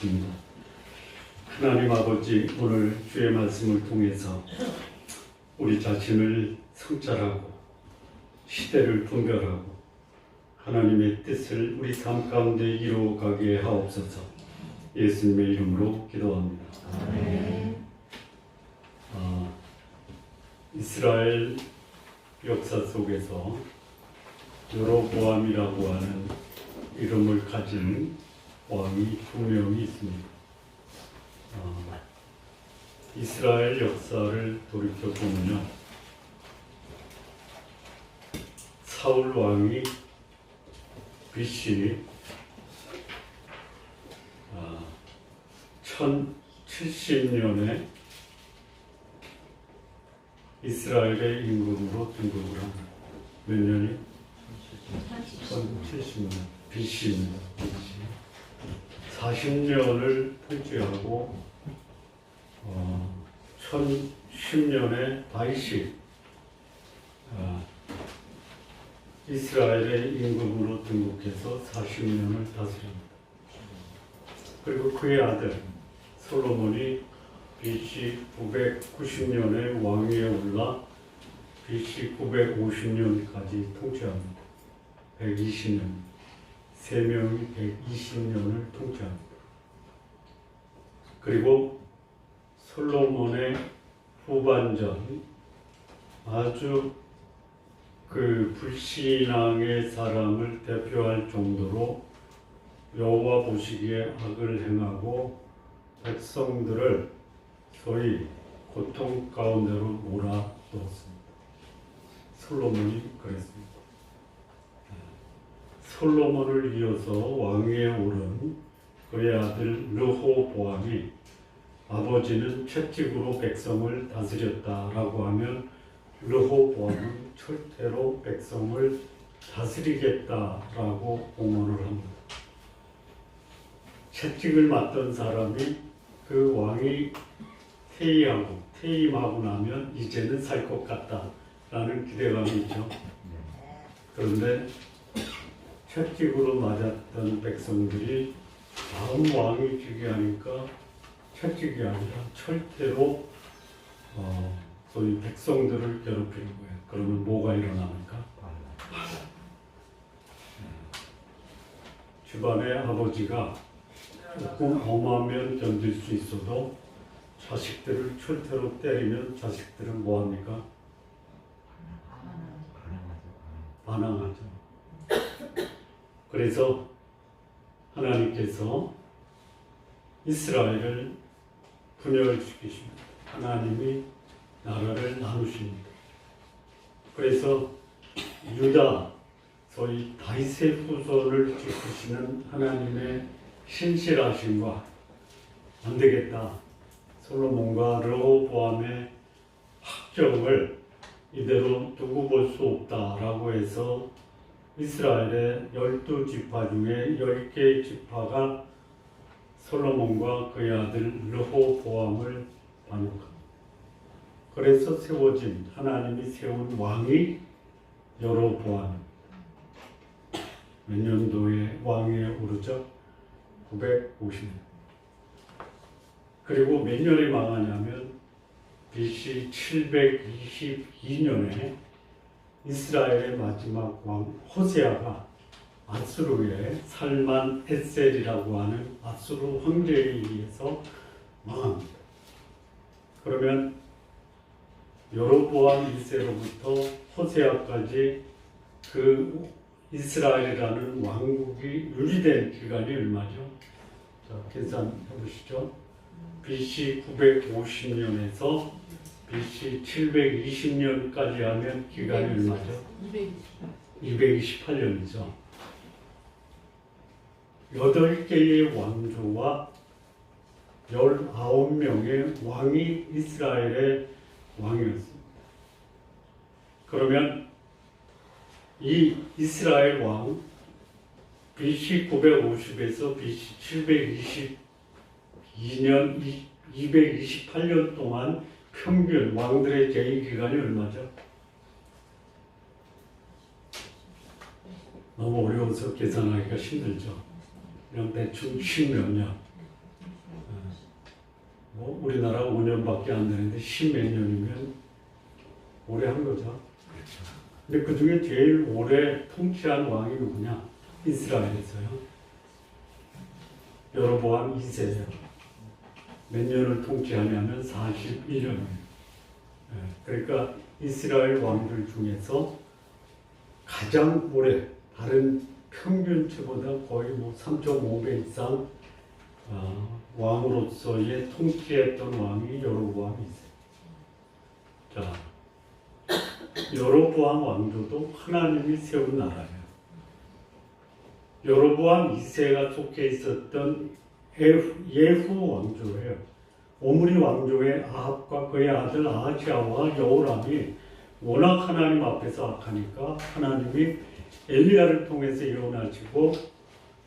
기도하겠습니다. 하나님 아버지, 오늘 주의 말씀을 통해서 우리 자신을 성찰하고 시대를 분별하고 하나님의 뜻을 우리 삶 가운데 이루어가게 하옵소서. 예수님의 이름으로 기도합니다. 이스라엘 역사 속에서 여로보암이라고 하는 이름을 가진 왕이 두 명이 있습니다. 이스라엘 역사를 돌이켜보면요, 사울 왕이 BC 1070년에 이스라엘의 임금으로 등극을 합니다. 몇 년이? 1070년 BC입니다. 40년을 통치하고 1010년에 다윗이 이스라엘의 임금으로 등극해서 40년을 다스립니다. 그리고 그의 아들 솔로몬이 BC 990년에 왕위에 올라 BC 950년까지 통치합니다. 120년, 세 명이 120년을 통치합니다. 그리고 솔로몬의 후반전, 아주 불신앙의 사람을 대표할 정도로 여호와 보시기에 악을 행하고 백성들을 소위 고통 가운데로 몰아넣었습니다. 솔로몬이 그랬습니다. 솔로몬을 이어서 왕위에 오른 그의 아들 르호보암이 아버지는 채찍으로 백성을 다스렸다라고 하면 르호보암은 절대로 백성을 다스리겠다라고 공언을 합니다. 채찍을 맞던 사람이 그 왕이 퇴임하고 나면 이제는 살 것 같다라는 기대감이 있죠. 그런데 채찍으로 맞았던 백성들이 다음 왕이 되게 하니까 채찍이 아니라 철퇴로 소위 백성들을 괴롭히는 거예요. 그러면 뭐가 일어납니까? 집안의 아버지가 조금 엄하면 견딜 수 있어도 자식들을 철퇴로 때리면 자식들은 뭐합니까? 반항하죠. 그래서 하나님께서 이스라엘을 분열시키십니다. 하나님이 나라를 나누십니다. 그래서 유다, 소위 다윗의 후손을 지키시는 하나님의 신실하심과 안 되겠다, 솔로몬과 르호보암의 학정을 이대로 두고 볼 수 없다라고 해서 이스라엘의 12지파 중에 10개의 지파가 솔로몬과 그의 아들 르호보암을 반역합니다. 그래서 세워진, 하나님이 세운 왕이 여로보암. 몇 년도에 왕위에 오르죠? 950년. 그리고 몇 년에 망하냐면 BC 722년에 이스라엘의 마지막 왕 호세아가 아수르의 살만 에셀이라고 하는 아수르 황제에 의해서 망합니다. 그러면 여로보암 1세로부터 호세아까지 그 이스라엘이라는 왕국이 유지된 기간이 얼마죠? 자, 계산해 보시죠. BC 950년에서 BC 720년까지 하면 기간이 얼마죠? 228년이죠. 8개의 왕조와 19명의 왕이 이스라엘의 왕이었습니다. 그러면 이 이스라엘 왕 BC 950에서 BC 722년 228년 동안 평균 왕들의 재임 기간이 얼마죠? 너무 어려워서 계산하기가 힘들죠. 그냥 대충 10몇 년. 뭐 우리나라 5년밖에 안 되는데 10몇 년이면 오래 한 거죠. 근데 그 중에 제일 오래 통치한 왕이 누구냐? 이스라엘에서요. 여로보암 2세예요. 몇 년을 통치하냐면 41년이에요. 그러니까 이스라엘 왕들 중에서 가장 오래, 다른 평균치보다 거의 뭐 3.5배 이상 왕으로서의 통치했던 왕이 여로보암 2세. 자, 여로보암 왕조도 하나님이 세운 나라예요. 여로보암 2세가 속해 있었던 예후 왕조예요. 오므리 왕조의 아합과 그의 아들 아하지야와 여호람이 워낙 하나님 앞에서 악하니까 하나님이 엘리야를 통해서 예언하시고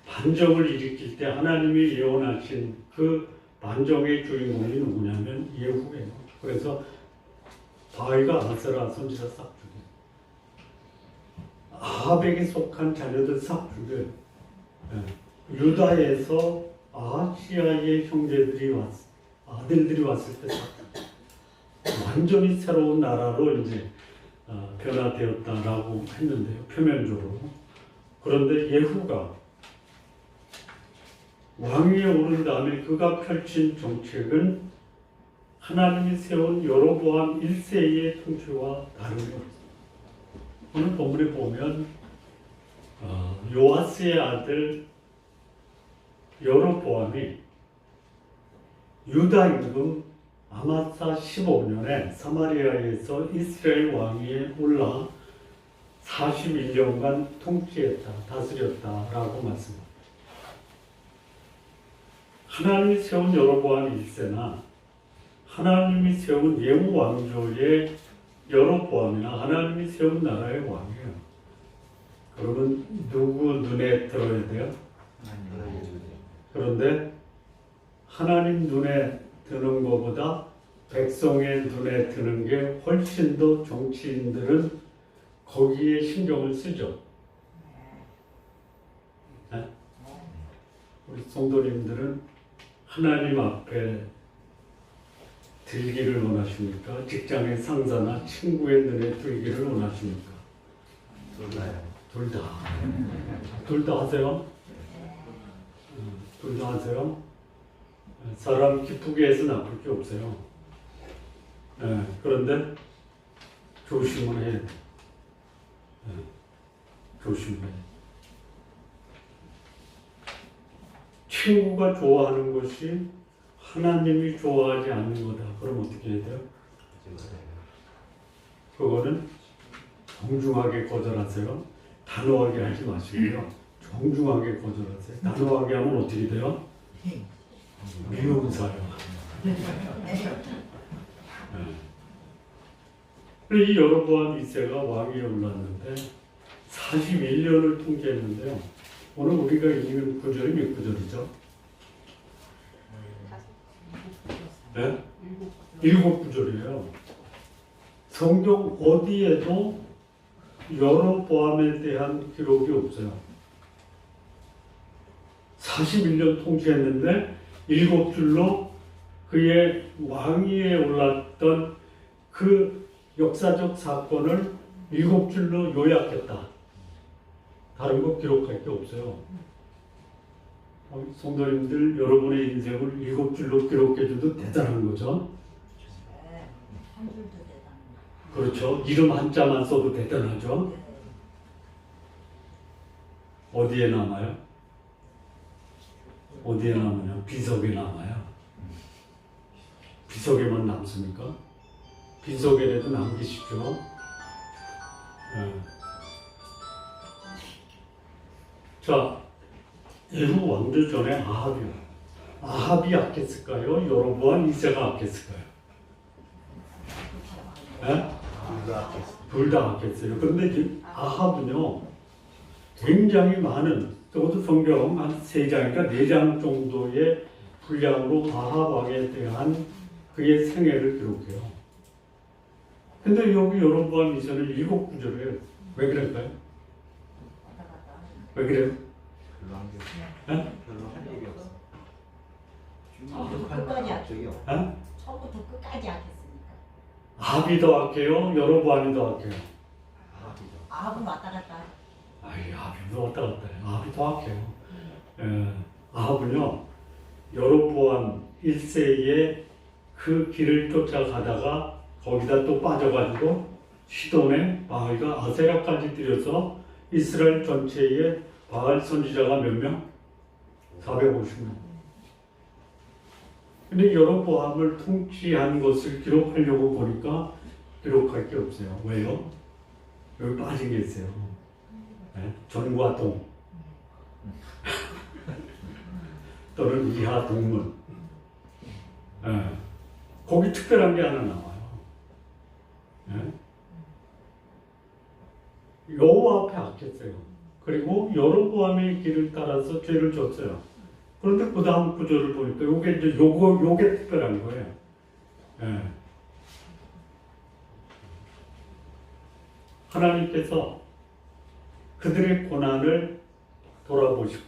반정을 일으킬 때 하나님이 예언하신 그 반정의 주인공이 누구냐면 예후예요. 그래서 바위가 아세라 선지자 싹 죽여. 아합에게 속한 자녀들 싹 죽여. 유다에서 아하시야의 형제들이 아들들이 왔을 때 싹 죽여. 완전히 새로운 나라로 이제 변화되었다라고 했는데요. 표면적으로. 그런데 예후가 왕위에 오른 다음에 그가 펼친 정책은 하나님이 세운 여로보암 1세의 통치와 다름이 없습니다. 오늘 본문에 보면 요아스의 아들 여로보암이 유다 임금 아마사 15년에 사마리아에서 이스라엘 왕위에 올라 41년간 통치했다, 다스렸다라고 말씀합니다. 하나님이 세운 여로보암 1세나 하나님이 세운 예후 왕조의 여로보암이나 하나님이 세운 나라의 왕이에요. 그러면 누구 눈에 들어야 돼요? 그런데 하나님 눈에 드는 것보다 백성의 눈에 드는 게 훨씬 더 정치인들은 거기에 신경을 쓰죠. 네? 우리 성도님들은 하나님 앞에 들기를 원하십니까? 직장의 상사나 친구의 눈에 들기를 원하십니까? 둘 다. 둘 다 하세요? 둘 다 하세요? 사람 기쁘게 해서 나쁠 게 없어요. 그런데 조심을 해야 돼. 조심해. 친구가 좋아하는 것이 하나님이 좋아하지 않는 거다. 그럼 어떻게 해야 돼요? 그거는 정중하게 거절하세요. 단호하게 하지 마시고요. 정중하게 거절하세요. 단호하게 하면 어떻게 돼요? 미움사요. 이 여로보암 2세가 왕위에 올랐는데 41년을 통치했는데요. 오늘 우리가 읽은 구절이 몇 구절이죠? 네? 7구절이에요. 성경 어디에도 여로보암에 대한 기록이 없어요. 41년 통치했는데 7줄로 그의 왕위에 올랐던 그 역사적 사건을 7줄로 요약했다. 다른 거 기록할 게 없어요. 성도님들 여러분의 인생을 7줄로 기록해줘도 대단한 거죠. 한 줄도 대단한. 그렇죠. 이름 한자만 써도 대단하죠. 어디에 남아요? 어디에 남으냐? 비석에 남아요. 비석에만 남습니까? 비석에라도 남기시죠. 자, 예후 왕조 전에 아합이요. 아합이 악했을까요? 여로보암 2세가 악했을까요? 둘 다 악했어요. 그런데 아합은요, 굉장히 많은, 적어도 성경 한 3장인가 4장 정도의 분량으로 아합 왕에 대한 그의 생애를 기록해요. 근데 여기 여로보암 2세는 7구절이에요. 왜 그럴까요? 왜 그래요? 별로 한 게 없어. 네? 별로 할 일이 없어. 끝까지 악적이요. 어? 처음부터 끝까지 하겠습니까? 아합이 더 악해요? 여로보암이 더 악해요? 아합은 왔다 갔다. 아이, 아합이 더 왔다 갔다 해요. 아합이 더 악해요. 아합은요, 여로보암 1세에 그 길을 쫓아가다가 거기다 또 빠져가지고 시돈에 바알과 아세라까지 들여서 이스라엘 전체에 바알 선지자가 몇 명? 450명. 근데 여로보암을 통치한 것을 기록하려고 보니까 기록할 게 없어요. 왜요? 여기 빠진 게 있어요. 네? 전과 동 또는 이하 동문. 네. 거기 특별한 게 하나 나와요. 네? 여호와 앞에 악했어요. 그리고 여로보암의 길을 따라서 죄를 졌어요. 그런데 그 다음 구절을 보니까 요게 이제 요게 특별한 거예요. 예. 하나님께서 그들의 고난을 돌아보시고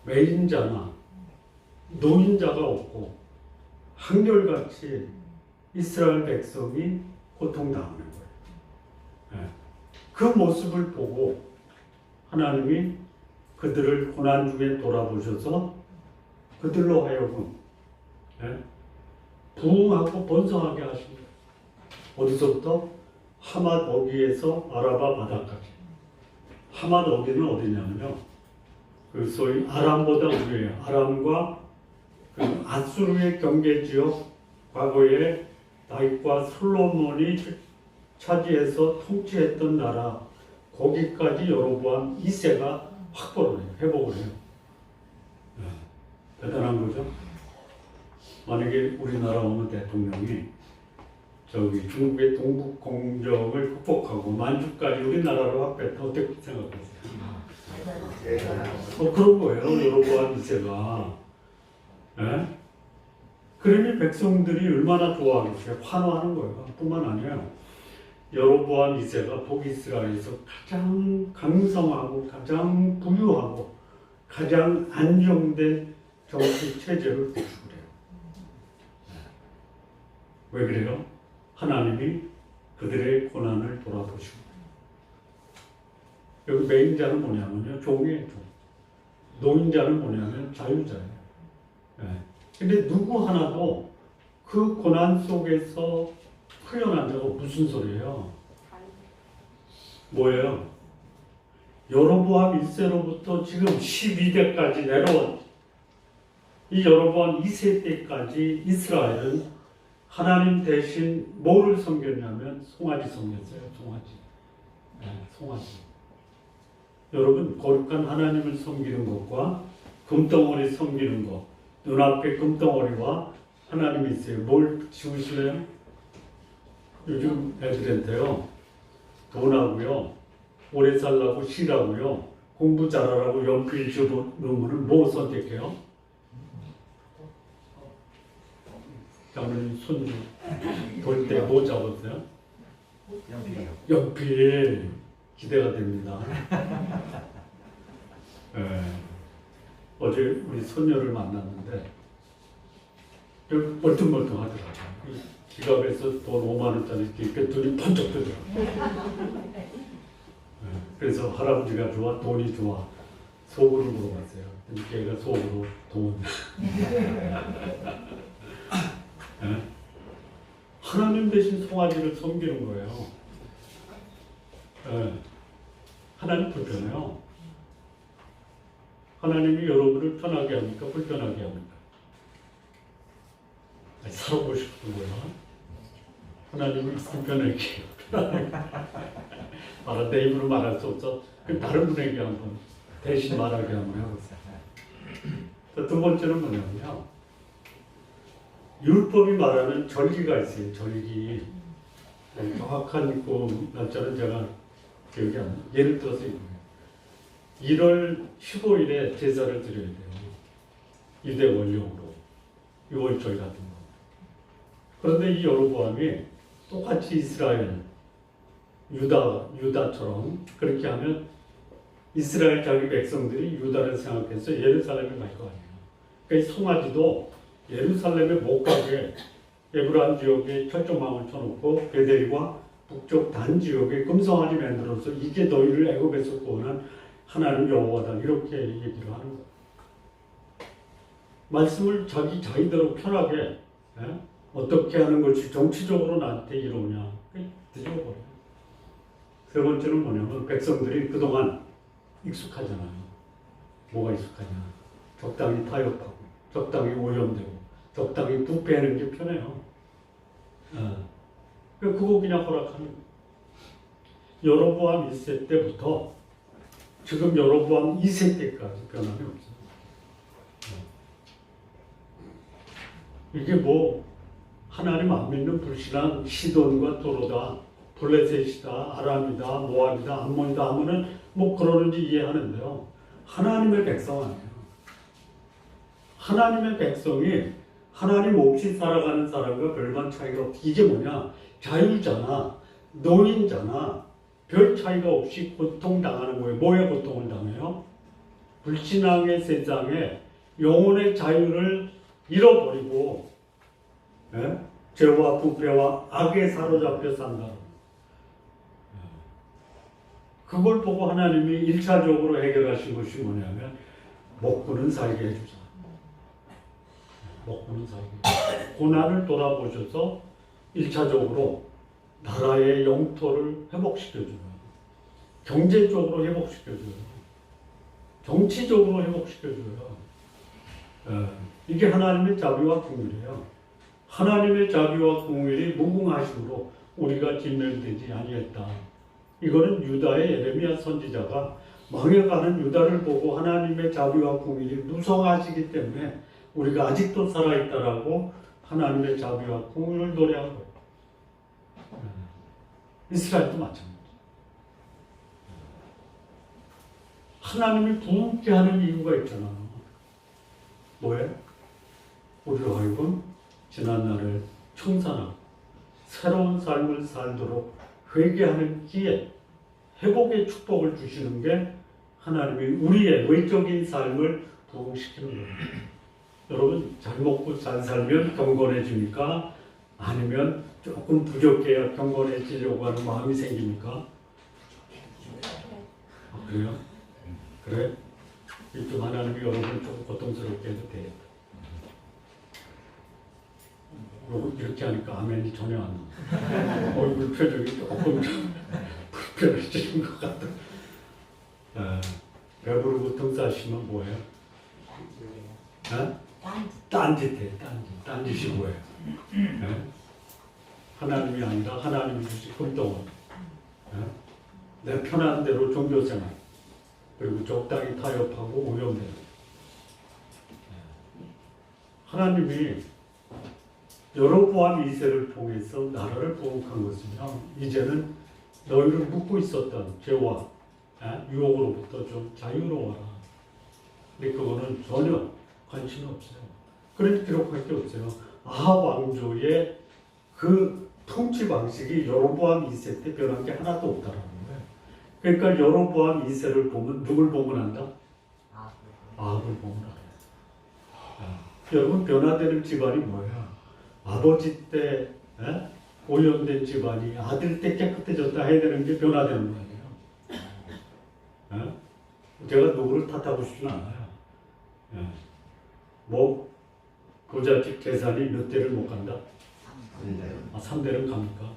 외인자나 노인자가 없고 한결같이 이스라엘 백성이 고통당하는 거예요. 예. 그 모습을 보고 하나님이 그들을 고난 중에 돌아보셔서 그들로 하여금 부흥하고 번성하게 하십니다. 어디서부터? 하맛 어기에서 아라바 바다까지. 하맛 어기는 어디냐면요, 그 소위 아람보다 우리예요. 아람과 그 아수르의 경계 지역, 과거에 다윗과 솔로몬이 차지해서 통치했던 나라, 거기까지 여로보암 2세가 확보를 해요. 회복을 해요. 대단한 거죠. 만약에 우리나라 오는 대통령이 저기 중국의 동북 공정을 극복하고 만주까지 우리나라로 확보했다, 어떻게 생각하세요? 그런 거예요. 여로보암 2세가. 그러니 백성들이 얼마나 좋아하겠어요. 환호하는 거예요. 뿐만 아니라 여로보암 2세가 북이스라엘에서 가장 강성하고 가장 부유하고 가장 안정된 정치 체제를 구축을 해요. 왜 그래요? 하나님이 그들의 고난을 돌아보시고. 여기 매인자는 뭐냐면요, 종이에요, 종. 노인자는 뭐냐면 자유자예요. 근데 누구 하나도 그 고난 속에서 풀려난다고 무슨 소리예요? 뭐예요? 여로보암 1세로부터 지금 12대까지 내려온 이 여로보암 2세 때까지 이스라엘은 하나님 대신 뭐를 섬겼냐면 송아지 섬겼어요. 송아지. 송아지. 여러분, 거룩한 하나님을 섬기는 것과 금덩어리 섬기는 것, 눈앞에 금덩어리와 하나님이 있어요. 뭘 지우실래요? 요즘 애들한테요, 돈하고요, 오래 살라고 쉬라고요, 공부 잘하라고 연필 집어넣으면 뭐 선택해요? 장모님 손주 볼 때 뭐 잡았어요? 연필. 기대가 됩니다. 어제 우리 손녀를 만났는데 멀뚱멀뚱하더라고요. 지갑에서 돈 5만 원짜리 이렇게 눈이 번쩍 뜨더라고요. 그래서 할아버지가 좋아, 돈이 좋아, 속으로 물어봤어요. 걔가 속으로 돈. 하나님 대신 송아지를 섬기는 거예요. 하나님 불편해요. 하나님이 여러분을 편하게 합니까? 불편하게 합니까? 살아보고 싶은 거야. 하나님이 불편하게 해요. 내 입으로 말할 수 없어. 다른 분에게 한번 대신 말하게 한번 해보세요. 두 번째는 뭐냐면요, 율법이 말하는 절기가 있어요. 절기. 정확한 그 날짜는 제가 기억이 안 나요. 예를 들어서 1월 15일에 제사를 드려야 돼요. 유대 원령으로. 6월절 같은 거. 그런데 이 여로보암이 똑같이 이스라엘, 유다처럼 그렇게 하면 이스라엘 자기 백성들이 유다를 생각해서 예루살렘에 갈 거 아니에요. 그 송아지도 예루살렘에 못 가게 에브라임 지역에 철조망을 쳐놓고 베델과 북쪽 단 지역에 금송아지 만들어서 이게 너희를 애굽에서 구원한 하나님 여호와다 이렇게 얘기를 하는 거예요. 말씀을 자기대로 편하게 어떻게 하는 것이 정치적으로 나한테 이러냐 뒤집어버려요. 세 번째는 뭐냐면 백성들이 그동안 익숙하잖아요. 뭐가 익숙하냐? 적당히 타협하고 적당히 오염되고 적당히 부패하는 게 편해요. 그거 그냥 허락하는 거예요. 여로보암 1세 때부터 지금 여로보암 2세 때까지 변함이 없어요. 이게 뭐 하나님 안 믿는 불신한 시돈과 도로다, 블레셋이다, 아람이다, 모압이다, 암몬이다 하면은 뭐 그러는지 이해하는데요. 하나님의 백성 아니에요. 하나님의 백성이 하나님 없이 살아가는 사람과 별반 차이가 없어. 이게 뭐냐? 자유잖아, 노인잖아. 별 차이가 없이 고통당하는 거예요. 뭐에 고통을 당해요? 불신앙의 세상에 영혼의 자유를 잃어버리고 죄와 부패와 악에 사로잡혀 산다. 그걸 보고 하나님이 1차적으로 해결하신 것이 뭐냐면 먹고는 살게 해주자. 먹고는 살게. 고난을 돌아보셔서 1차적으로 나라의 영토를 회복시켜줘요. 경제적으로 회복시켜줘요. 정치적으로 회복시켜줘요. 이게 하나님의 자비와 긍휼이에요. 하나님의 자비와 긍휼이 무궁하심으로 우리가 진멸되지 아니했다. 이거는 유다의 예레미야 선지자가 망해가는 유다를 보고 하나님의 자비와 긍휼이 무성하시기 때문에 우리가 아직도 살아있다라고 하나님의 자비와 긍휼을 노래한 거예요. 이스라엘도 마찬가지예요. 하나님이 부흥케 하는 이유가 있잖아. 뭐예요? 우리로 하여금 지난날을 청산하고 새로운 삶을 살도록 회개하는 기회, 회복의 축복을 주시는 게 하나님이 우리의 외적인 삶을 부흥시키는 거예요. 여러분, 잘 먹고 잘 살면 경건해집니까? 아니면 조금 부족해야 경건해지려고 하는 마음이 생깁니까? 그래요? 그래? 좀 하나님이 여러분 조금 고통스럽게 해도 되겠다. 이렇게 하니까 아멘이 전혀 안 나. 얼굴 표정이 조금 불편해지는 것 같다. 배부르고 등 싸시면 뭐예요? 딴짓해, 딴짓이 뭐예요? 하나님이 아니라 하나님이 주신 금덩어리. 내 편한 대로 종교생활. 그리고 적당히 타협하고 오염돼요. 하나님이 여로보암 2세를 통해서 나라를 부흥한 것은요, 이제는 너희를 묶고 있었던 죄와 유혹으로부터 좀 자유로워라. 근데 그거는 전혀 관심이 없어요. 그런 기록할 게 없어요. 아합 왕조의 그 통치 방식이 여로보암 2세 때 변한 게 하나도 없다라는 거예요. 그러니까 여로보암 2세를 보면 누굴 보문한다? 아합을 보문하라. 여러분, 변화되는 집안이 뭐야? 아버지 때 오염된 집안이 아들 때 깨끗해졌다 해야 되는 게 변화되는 거 아니에요? 제가 누구를 탓하고 싶진 않아요. 뭐 부잣집 재산이 몇 대를 못 간다? 3대는 갑니까?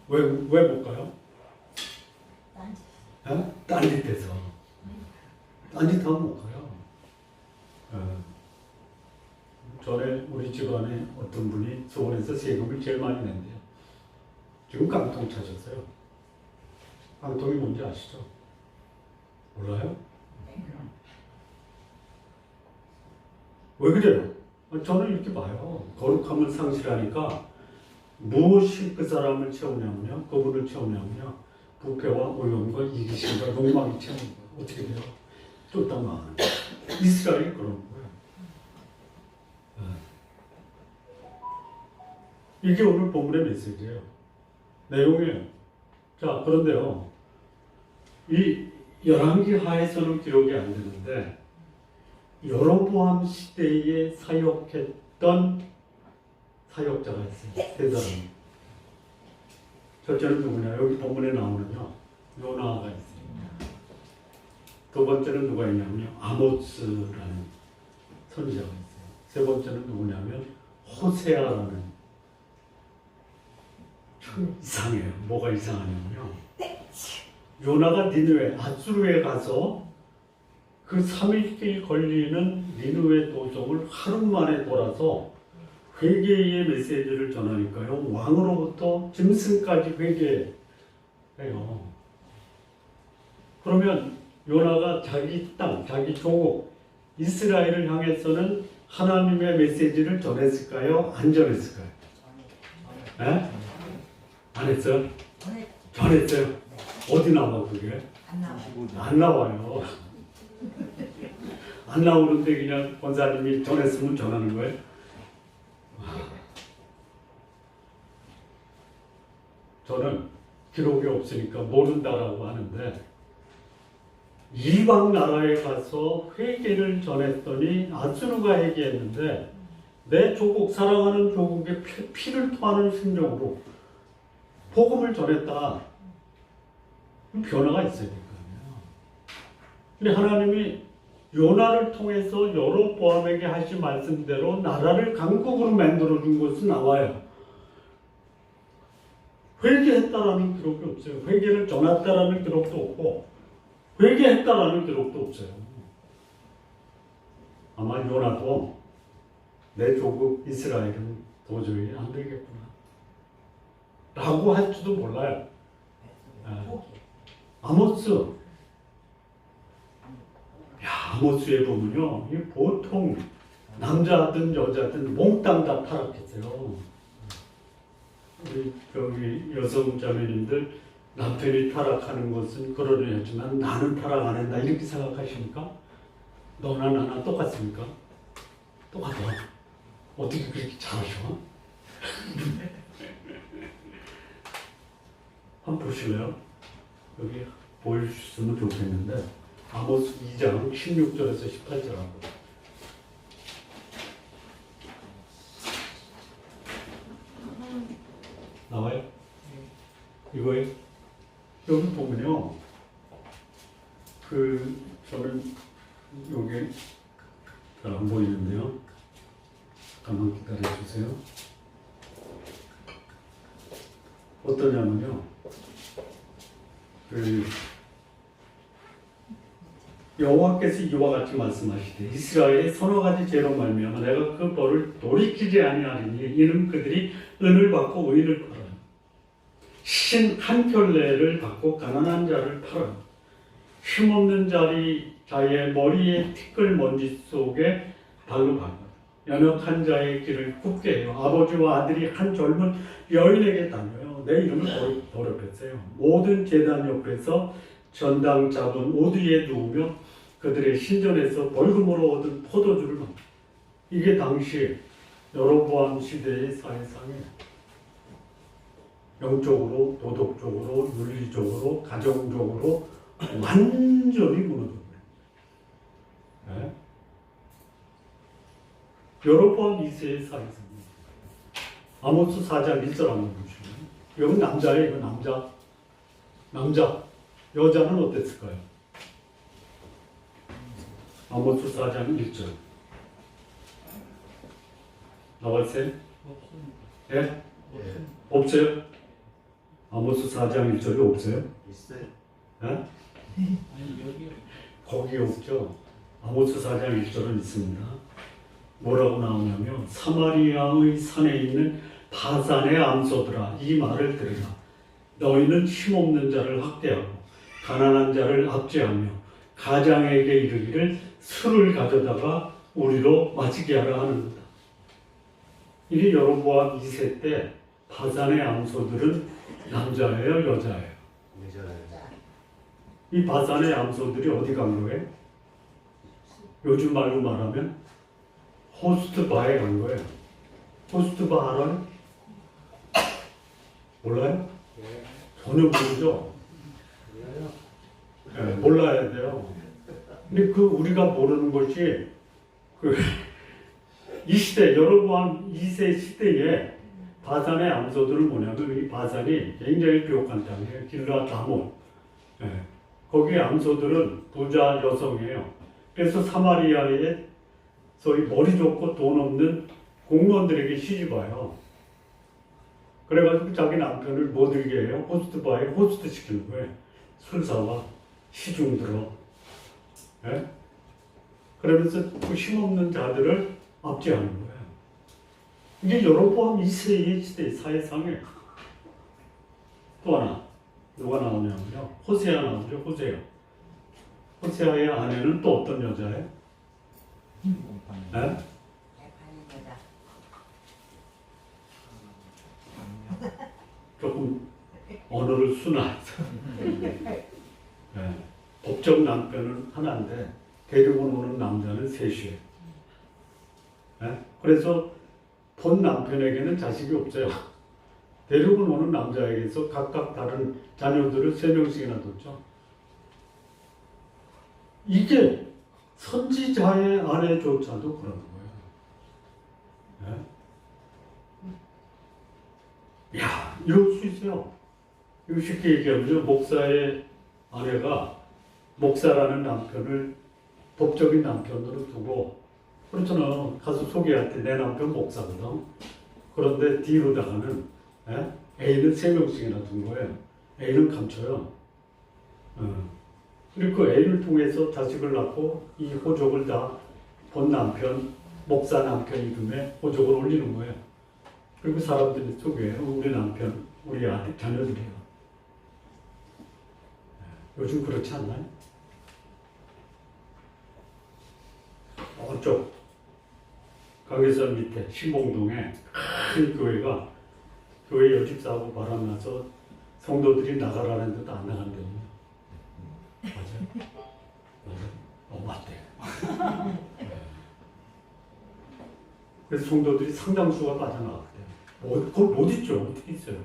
왜 못 가요? 딴짓해서. 딴짓하면 못 가요. 전에 우리 집안에 어떤 분이 서울에서 세금을 제일 많이 낸대요. 지금 깡통 차셨어요. 깡통이 뭔지 아시죠? 몰라요? 왜 그래요? 저는 이렇게 봐요. 거룩함을 상실하니까 무엇이 그 사람을 채우냐면요, 그분을 채우냐면요, 부패와 오염과 이기심과 욕망이 채우는 거예요. 어떻게 돼요? 쫄딱 망하는 거예요. 이스라엘이 그런 거예요. 이게 오늘 본문의 메시지예요. 내용이에요. 자, 그런데요, 이 열왕기 하에서는 기록이 안 되는데 여로보암 시대에 사역했던 사역자가 있어요. 세 사람. 첫째는 누구냐? 여기 본문에 나오는요. 요나가 있어요. 두 번째는 누가 있냐면요. 아모스라는 선지자가 있어요. 세 번째는 누구냐면 호세아라는. 참 이상해요. 뭐가 이상하냐면요. 요나가 니느웨, 아수르에 가서 그 3일길 걸리는 니느웨 도성을 하루 만에 돌아서 회개의 메시지를 전하니까요. 왕으로부터 짐승까지 회개해요. 그러면 요나가 자기 땅, 자기 조국 이스라엘을 향해서는 하나님의 메시지를 전했을까요? 안 전했을까요? 네? 안 했어요? 전했어요? 어디 나와 그게? 안 나와. 안 나와요. 안 나오는데 그냥 권사님이 전했으면 전하는 거예요? 저는 기록이 없으니까 모른다라고 하는데 이방 나라에 가서 회개를 전했더니 아수르가 회개했는데 내 조국, 사랑하는 조국의 피를 토하는 심정으로 복음을 전했다. 변화가 있어야 될 거 아니에요. 근데 하나님이 요나를 통해서 여로보암에게 하신 말씀대로 나라를 강국으로 만들어 준 것은 나와요. 회개했다라는 기록이 없어요. 회개를 전했다라는 기록도 없고 회개했다라는 기록도 없어요. 아마 요나도 내 조국 이스라엘은 도저히 안 되겠구나 라고 할지도 몰라요. 아모스, 아모스에 보면요, 보통 남자든 여자든 몽땅 다 타락했어요. 우리 여기 여성 자매님들 남편이 타락하는 것은 그러려 했지만 나는 타락 안 한다 이렇게 생각하십니까? 너나 나나 똑같습니까? 똑같아. 어떻게 그렇게 잘하셔? 한번 보실래요? 여기 보여주셨으면 좋겠는데 아모스 2장 16절에서 18절하고 나와요? 이거예요? 여기 보면요 저는 여기 잘 안 보이는데요 잠깐만 기다려 주세요. 어떠냐면요 여호와께서 이와 같이 말씀하시되 이스라엘의 서너 가지 죄로 말미암아 내가 그 벌을 돌이키지 아니하리니 이는 그들이 은을 받고 의인을 팔아 신 한 켤레를 받고 가난한 자를 팔아 힘없는 자의 머리에 티끌 먼지 속에 발로 밟아 연약한 자의 길을 굽게 해요. 아버지와 아들이 한 젊은 여인에게 다녀요. 내 이름을 더럽혔어요. 모든 제단 옆에서 전당 잡은 옷 위에 누우며 그들의 신전에서 벌금으로 얻은 포도주를 먹. 이게 당시 여로보암 시대의 사회상이에요. 영적으로, 도덕적으로, 윤리적으로, 가정적으로 완전히 무너져 버려요. 네? 여로보암 2세의 사회상이에요. 아모스 4장 1절 한번 보시면 여기 남자예요. 이거 남자. 여자는 어땠을까요? 아모스 4장 1절 나왔어요? 예? 없어요? 아모스 4장 1절이 없어요? 있어요. 예? 아니 여기 거기 없죠? 아모스 4장 1절은 있습니다. 뭐라고 나오냐면 사마리아의 산에 있는 바산의 암소들아 이 말을 들으라. 너희는 힘없는 자를 학대하고 가난한 자를 압제하며 가장에게 이르기를 술을 가져다가 우리로 마시게 하라 하는도다. 이게 여로보암 2세 때 바산의 암소들은 남자예요, 여자예요? 이 바산의 암소들이 어디 간 거예요? 요즘 말로 말하면 호스트바에 간 거예요. 호스트바 알아요? 몰라요? 전혀 모르죠? 네, 몰라야 돼요. 근데 우리가 모르는 것이 이 시대 여로보암 2세 시대에 바산의 암소들은 뭐냐면 이 바산이 굉장히 비옥한 땅이에요. 길라 다몬. 예. 거기 암소들은 부자 여성이에요. 그래서 사마리아에 소위 머리 좋고 돈 없는 공무원들에게 시집와요. 그래가지고 자기 남편을 못 들게 해요. 호스트바에 호스트 시키는 거예요. 술 사와, 시중 들어. 예? 그러면서 그 힘없는 자들을 압제하는 거예요. 이게 여로보암 2세의 시대 사회상에 또 하나 누가 나오냐면요. 호세아 나오죠. 호세아. 호세아의 아내는 또 어떤 여자예요? 예? 반인 여자. 조금 언어를 순화해서 예. 법적 남편은 하나인데 데리고 노는 남자는 셋이에요. 예? 그래서 본 남편에게는 자식이 없어요. 데리고 노는 남자에게서 각각 다른 자녀들을 3명씩이나 뒀죠. 이게 선지자의 아내조차도 그런 거예요. 예? 야, 이럴 수 있어요. 이거 쉽게 얘기하면 목사의 아내가 목사라는 남편을 법적인 남편으로 두고 그렇잖아. 가서 소개할 때 내 남편 목사거든. 그런데 뒤로다가는 A는 3명씩이나 둔 거예요. A는 감춰요. 그리고 그 A를 통해서 자식을 낳고 이 호족을 다 본 남편, 목사 남편 이름에 호족을 올리는 거예요. 그리고 사람들이 소개해요. 우리 남편, 우리 아들, 자녀들이에요. 요즘 그렇지 않나요? 어쪽 강회선 밑에 신봉동에 큰 교회가 교회 여집사하고 바람나서 성도들이 나가라는 데도 안 나간대요. 맞아요? 맞아요? 맞대. 그래서 성도들이 상당수가 빠져나갔대요. 그걸 못 있죠. 어떻게 있어요?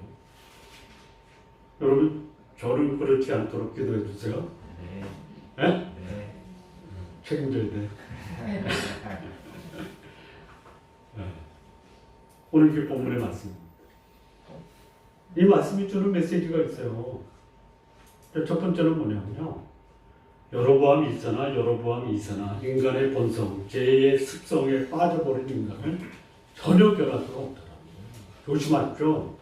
여러분, 저는 그렇지 않도록 기도해 주세요. 네? 네? 책임져야 돼. 오늘 그 본문의 말씀입니다. 이 말씀이 주는 메시지가 있어요. 첫 번째는 뭐냐면요. 여로보암 1세나 여로보암 2세나 인간의 본성, 죄의 습성에 빠져버린 인간은 전혀 변할 수가 없다는 거예요. 조심하십시오.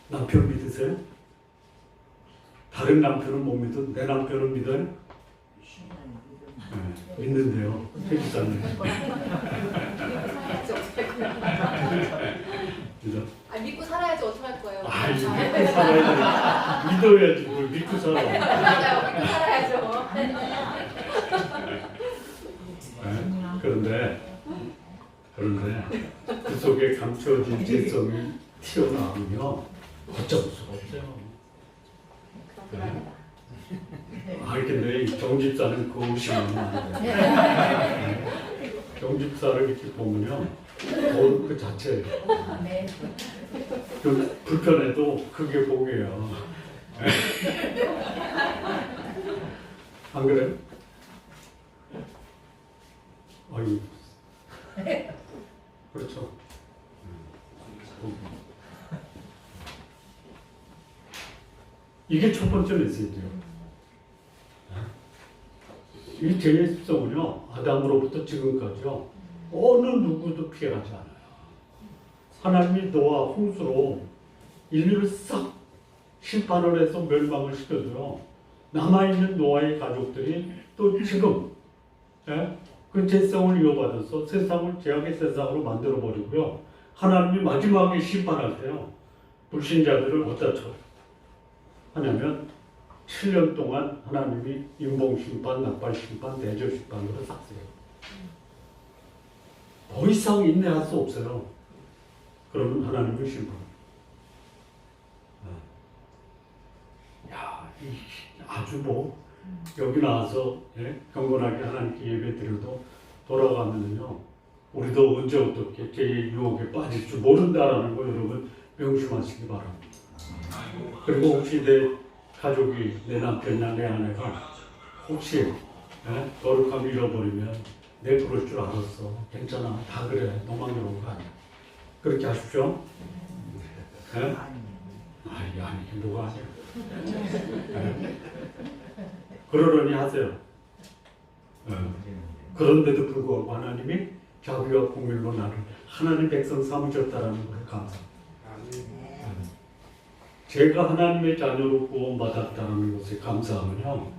남편 믿으세요? 다른 남편은 못 믿어? 내 남편은 믿어요? 믿는데요. 회기사님. 믿어? 믿고 살아야지 어떡할 거예요? 믿고 살아야지. 믿어야지. 뭘 믿고 살아. 맞아요. 믿고 살아야죠. 그런데 그 속에 감춰진 죄성이 튀어나오며 어쩔 수가 없어요. 근데 정집사는 그거 의심하면 안 돼. 정집사를 이렇게 보면요. 그 자체예요. 좀 불편해도 그게 복이에요. 안 그래요? 아유. 그렇죠. 이게 첫 번째 메시지예요. 이 죄의 습성은요, 아담으로부터 지금까지요, 어느 누구도 피해가지 않아요. 하나님이 노아 홍수로 인류를 싹 심판을 해서 멸망을 시켜줘요. 남아있는 노아의 가족들이 또 지금 그 죄성을 이어받아서 세상을 죄악의 세상으로 만들어버리고요. 하나님이 마지막에 심판할 때요, 불신자들을 어디다 쳐 하냐면 7년 동안 하나님이 인봉심판, 낙발심판, 대저심판으로 삭제해요. 더 이상 인내할 수 없어요. 그러면 하나님을 심판합니다. 아주 여기 나와서 경건하게 하나님께 예배 드려도 돌아가면요, 우리도 언제 어떻게 죄의 유혹에 빠질 줄 모른다라는 거 여러분 명심하시기 바랍니다. 그리고 혹시 내 가족이, 내 남편이나 내 아내가 혹시 거룩함을 잃어버리면 내 그럴 줄 알았어. 괜찮아. 다 그래. 너만 그런 거 아니야. 그렇게 하십시오. 예? 아니, 누가 하냐. 예? 그러려니 하세요. 예. 그런데도 불구하고 하나님이 자비와 공율로 나를 하나님 백성 삼으셨다라는 것을 감사합니다. 제가 하나님의 자녀로 구원받았다는 것에 감사하면요,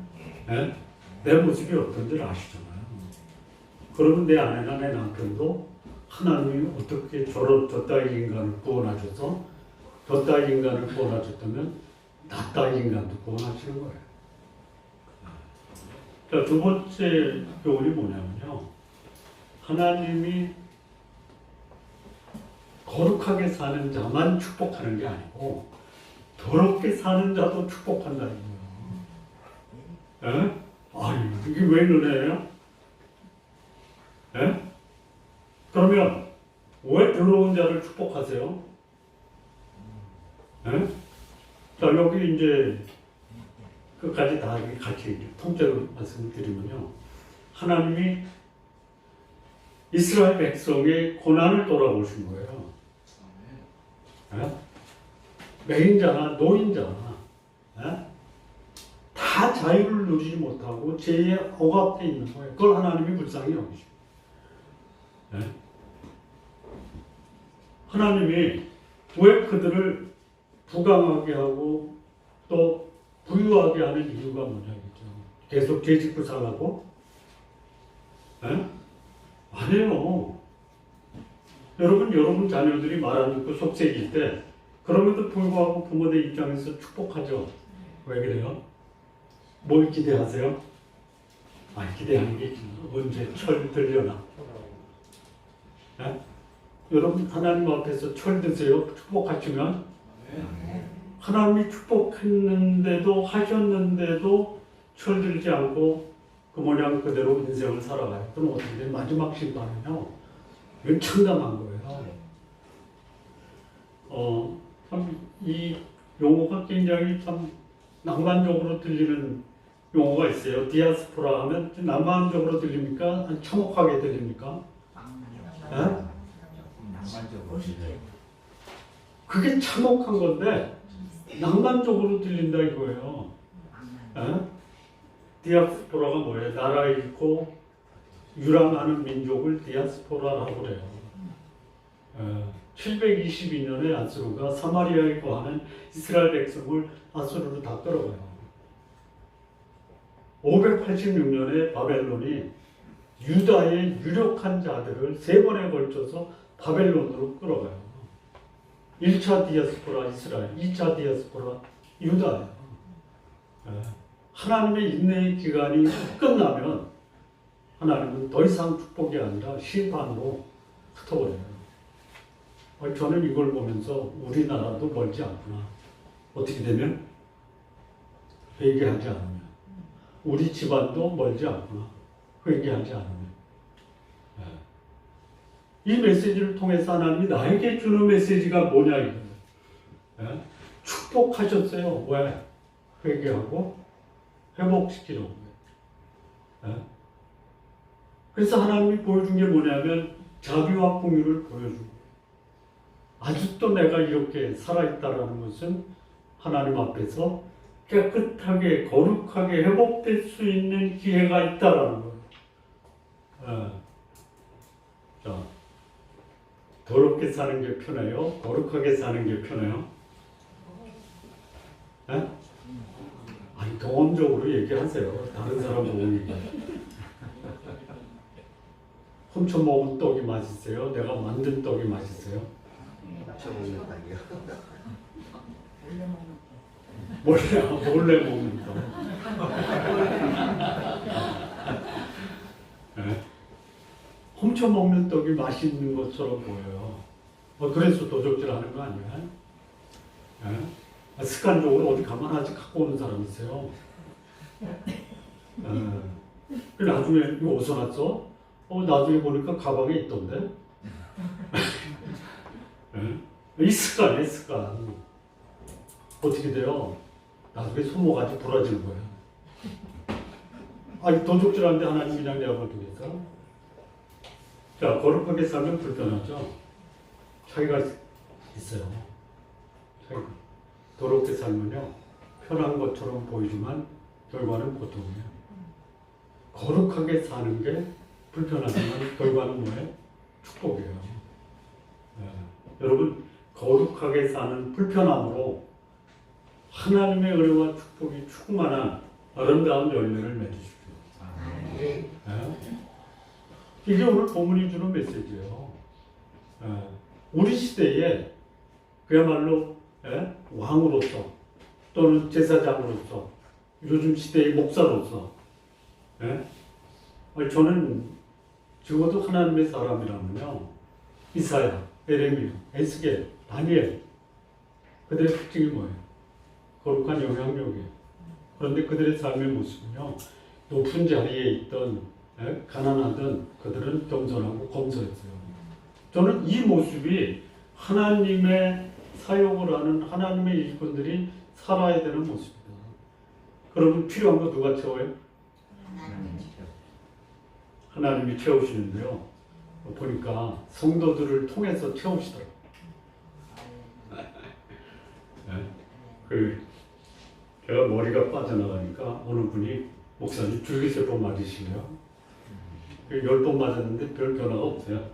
예? 내 모습이 어떤지를 아시잖아요. 그러면 내 아내나 내 남편도 하나님이 어떻게 저 따위 인간을 구원하셔서 저 따위 인간을 구원하셨다면 나 따위 인간도 구원하시는 거예요. 자, 두 번째 교훈이 뭐냐면요, 하나님이 거룩하게 사는 자만 축복하는 게 아니고 더럽게 사는 자도 축복한다는 거예요. 에? 아니, 이게 왜 은혜예요? 에? 그러면 왜 더러운 자를 축복하세요? 에? 자, 여기 이제 끝까지 다 같이 통째로 말씀을 드리면요, 하나님이 이스라엘 백성의 고난을 돌아보신 거예요. 에? 매인자나 노인자나 다 자유를 누리지 못하고 죄에 억압되어 있는 거예요. 그걸 하나님이 불쌍히 여기시고, 하나님이 왜 그들을 부강하게 하고 또 부유하게 하는 이유가 뭐냐겠죠. 계속 죄 짓고 살라고? 아니에요. 여러분 자녀들이 말 안 듣고 속색일 때 그럼에도 불구하고 부모들 입장에서 축복하죠. 왜 그래요? 뭘 기대하세요? 기대하는 게 언제 철 들려나? 여러분 하나님 앞에서 철 드세요. 축복하시면 하나님이 축복했는데도 하셨는데도 철 들지 않고 그 모양 그대로 인생을 살아가요. 그럼 어떻게 돼요? 마지막 심판은요, 이건 참담한 거예요. 참 이 용어가 굉장히 참 낭만적으로 들리는 용어가 있어요. 디아스포라 하면 낭만적으로 들립니까? 아니, 참혹하게 들립니까? 그게 참혹한 건데 낭만적으로 들린다 이거예요. 디아스포라가 뭐예요? 나라 잃고 유랑하는 민족을 디아스포라라고 그래요. 722년에 아수르가 사마리아에 거하는 이스라엘 백성을 아수르로 다 끌어가요. 586년에 바벨론이 유다의 유력한 자들을 3번에 걸쳐서 바벨론으로 끌어가요. 1차 디아스포라 이스라엘, 2차 디아스포라 유다예요. 하나님의 인내의 기간이 끝나면 하나님은 더 이상 축복이 아니라 심판으로 흩어버려요. 저는 이걸 보면서 우리나라도 멀지 않구나. 어떻게 되면? 회개하지 않으면. 우리 집안도 멀지 않구나. 회개하지 않으면. 이 메시지를 통해서 하나님이 나에게 주는 메시지가 뭐냐 이거예요. 축복하셨어요. 왜? 회개하고 회복시키려고. 그래서 하나님이 보여준 게 뭐냐면 자비와 공유를 보여주고, 아직도 내가 이렇게 살아있다라는 것은 하나님 앞에서 깨끗하게 거룩하게 회복될 수 있는 기회가 있다라는 거예요. 자, 더럽게 사는 게 편해요? 거룩하게 사는 게 편해요? 아니, 경험적으로 얘기하세요. 다른 사람 모으니까. 훔쳐 먹은 떡이 맛있어요? 내가 만든 떡이 맛있어요? 몰래 먹는 떡. 훔쳐 먹는 떡이 맛있는 것처럼 보여요. 그래서 도적질하는 거 아니야? 습관적으로 어디 가만 아직 갖고 오는 사람 있어요. 나중에 이거 어디서 났어? 나중에 보니까 가방에 있던데. 이 습관이에요, 습관. 어떻게 돼요? 나중에 손모가지 부러지는 거예요. 아니 도둑질하는데 하나님 그냥 내버려 두겠어? 자, 거룩하게 살면 불편하죠. 차이가 있어요. 차이가. 더럽게 살면요 편한 것처럼 보이지만 결과는 고통이에요. 거룩하게 사는 게 불편하지만 결과는 뭐예요? 축복이에요. 여러분 거룩하게 사는 불편함으로 하나님의 은혜와 축복이 충만한 아름다운 열매를 맺으십시오. 이게 오늘 본문이 주는 메시지예요. 우리 시대에 그야말로 왕으로서 또는 제사장으로서 요즘 시대의 목사로서 저는 적어도 하나님의 사람이라면요 이사야, 에레미야, 에스겔, 다니엘 그들의 특징이 뭐예요? 거룩한 영향력이에요. 그런데 그들의 삶의 모습은요 높은 자리에 있던 가난하던 그들은 겸손하고 검소했어요. 저는 이 모습이 하나님의 사역을 하는 하나님의 일꾼들이 살아야 되는 모습이다. 그러면 필요한 거 누가 채워요? 하나님이 채우시는데요. 보니까 성도들을 통해서 채우시더라고요. 제가 머리가 빠져나가니까 어느 분이 목사님 줄기세포 맞으시네요. 10번 맞았는데 별 변화가 없어요.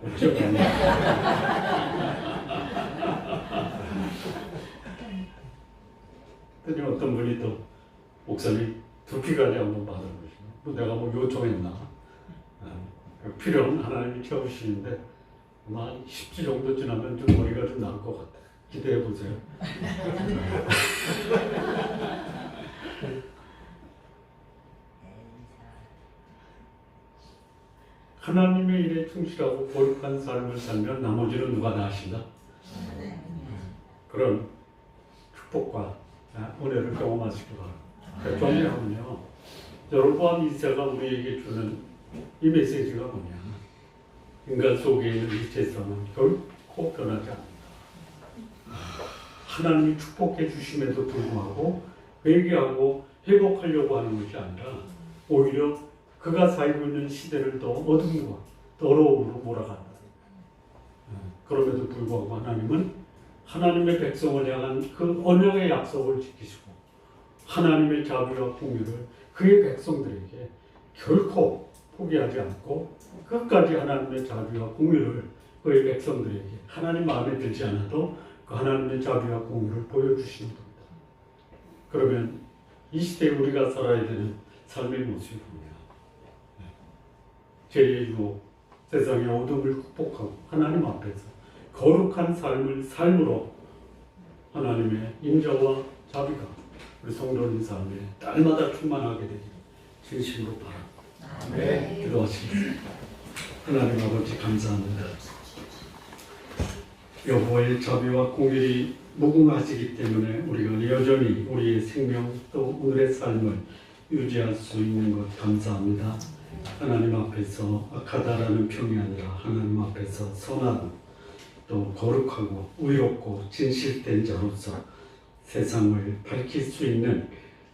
그랬더니 어떤 분이 또 목사님 두피관리 한번 받아보시고 내가 뭐 요청했나? 필요한 하나님이 채우시는데 아마 10주 정도 지나면 좀 머리가 좀 나을 것 같아요. 기대해 보세요. 하나님의 일에 충실하고 거룩한 삶을 살면 나머지는 누가 다 하신다? 그런 축복과 은혜를 경험하시기 바랍니다. 정리하면요. 여러분 이사가 우리에게 주는 이 메시지가 뭐냐? 인간 속에 있는 이체성은 결코 변하지 않는다. 하나님이 축복해 주심에도 불구하고 회개하고 회복하려고 하는 것이 아니라 오히려 그가 살고 있는 시대를 더 어둠과 더러움으로 몰아간다. 그럼에도 불구하고 하나님은 하나님의 백성을 향한 그 언약의 약속을 지키시고 하나님의 자비와 공유를 그의 백성들에게 결코 포기하지 않고 끝까지 하나님의 자비와 공유를 그의 백성들에게 하나님 마음에 들지 않아도 그 하나님의 자비와 공유를 보여주시는 겁니다. 그러면 이 시대에 우리가 살아야 되는 삶의 모습이 뭐냐? 죄의 유혹, 세상의 어둠을 극복하고 하나님 앞에서 거룩한 삶을 삶으로 하나님의 인자와 자비가 우리 성도님 삶에 날마다 충만하게 되기를 진심으로 바랍니다. 네. 기도하시겠습니다. 하나님 아버지 감사합니다. 여호와의 자비와 공율이 무궁하시기 때문에 우리가 여전히 우리의 생명 또 오늘의 삶을 유지할 수 있는 것 감사합니다. 하나님 앞에서 악하다라는 평이 아니라 하나님 앞에서 선하고 또 거룩하고 의롭고 진실된 자로서 세상을 밝힐 수 있는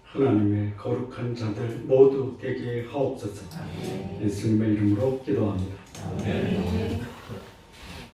하나님의 거룩한 자들 모두 되게 하옵소서. 예수님의 이름으로 기도합니다. 아멘.